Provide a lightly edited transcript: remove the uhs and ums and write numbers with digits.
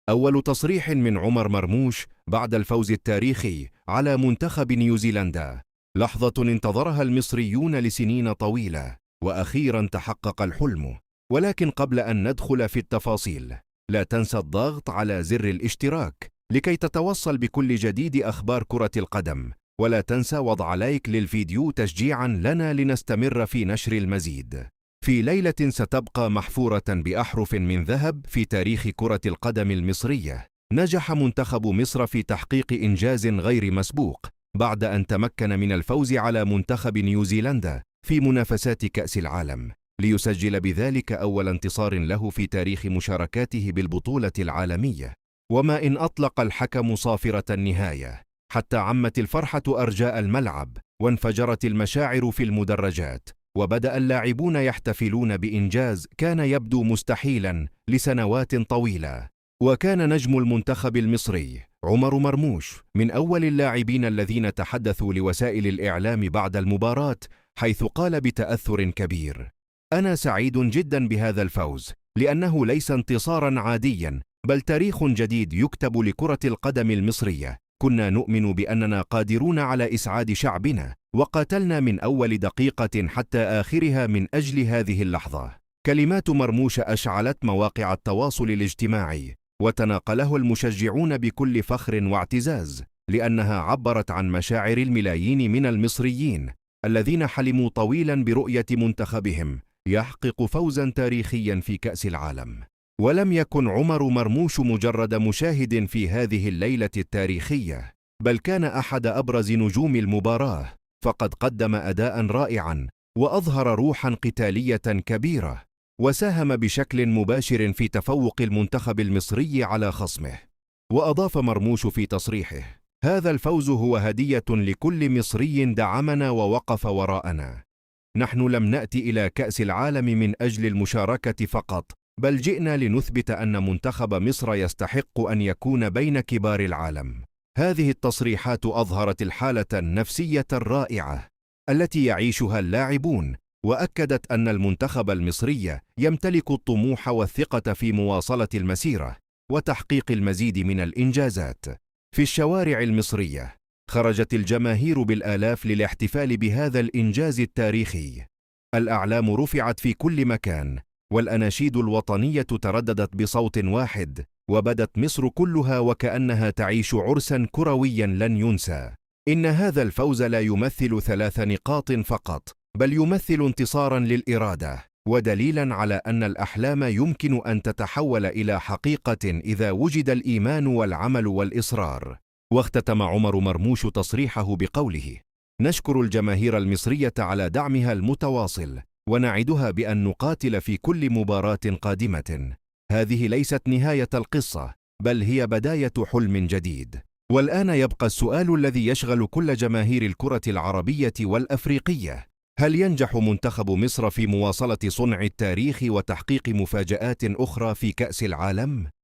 أول تصريح من عمر مرموش بعد الفوز التاريخي على منتخب نيوزيلندا، لحظة انتظرها المصريون لسنين طويلة وأخيرا تحقق الحلم. ولكن قبل أن ندخل في التفاصيل، لا تنسى الضغط على زر الاشتراك لكي تتوصل بكل جديد أخبار كرة القدم، ولا تنسى وضع لايك للفيديو تشجيعا لنا لنستمر في نشر المزيد. في ليلة ستبقى محفورة بأحرف من ذهب في تاريخ كرة القدم المصرية، نجح منتخب مصر في تحقيق إنجاز غير مسبوق بعد أن تمكن من الفوز على منتخب نيوزيلندا في منافسات كأس العالم، ليسجل بذلك أول انتصار له في تاريخ مشاركاته بالبطولة العالمية. وما إن أطلق الحكم صافرة النهاية حتى عمت الفرحة أرجاء الملعب وانفجرت المشاعر في المدرجات، وبدأ اللاعبون يحتفلون بإنجاز كان يبدو مستحيلا لسنوات طويلة. وكان نجم المنتخب المصري عمر مرموش من أول اللاعبين الذين تحدثوا لوسائل الإعلام بعد المباراة، حيث قال بتأثر كبير: أنا سعيد جدا بهذا الفوز، لأنه ليس انتصارا عاديا بل تاريخ جديد يكتب لكرة القدم المصرية. كنا نؤمن بأننا قادرون على إسعاد شعبنا، وقاتلنا من أول دقيقة حتى آخرها من أجل هذه اللحظة. كلمات مرموش أشعلت مواقع التواصل الاجتماعي، وتناقله المشجعون بكل فخر واعتزاز، لأنها عبرت عن مشاعر الملايين من المصريين الذين حلموا طويلا برؤية منتخبهم يحقق فوزا تاريخيا في كأس العالم. ولم يكن عمر مرموش مجرد مشاهد في هذه الليلة التاريخية، بل كان أحد أبرز نجوم المباراة، فقد قدم أداء رائعا وأظهر روحا قتالية كبيرة، وساهم بشكل مباشر في تفوق المنتخب المصري على خصمه. وأضاف مرموش في تصريحه: هذا الفوز هو هدية لكل مصري دعمنا ووقف وراءنا. نحن لم نأتي إلى كأس العالم من أجل المشاركة فقط، بل جئنا لنثبت أن منتخب مصر يستحق أن يكون بين كبار العالم. هذه التصريحات أظهرت الحالة النفسية الرائعة التي يعيشها اللاعبون، وأكدت أن المنتخب المصري يمتلك الطموح والثقة في مواصلة المسيرة وتحقيق المزيد من الإنجازات. في الشوارع المصرية خرجت الجماهير بالآلاف للاحتفال بهذا الإنجاز التاريخي. الأعلام رفعت في كل مكان، والأناشيد الوطنية ترددت بصوت واحد، وبدت مصر كلها وكأنها تعيش عرسا كرويا لن ينسى. إن هذا الفوز لا يمثل 3 نقاط فقط، بل يمثل انتصارا للإرادة، ودليلا على أن الأحلام يمكن أن تتحول إلى حقيقة إذا وجد الإيمان والعمل والإصرار. واختتم عمر مرموش تصريحه بقوله: نشكر الجماهير المصرية على دعمها المتواصل، ونعدها بأن نقاتل في كل مباراة قادمة. هذه ليست نهاية القصة، بل هي بداية حلم جديد. والآن يبقى السؤال الذي يشغل كل جماهير الكرة العربية والأفريقية: هل ينجح منتخب مصر في مواصلة صنع التاريخ وتحقيق مفاجآت أخرى في كأس العالم؟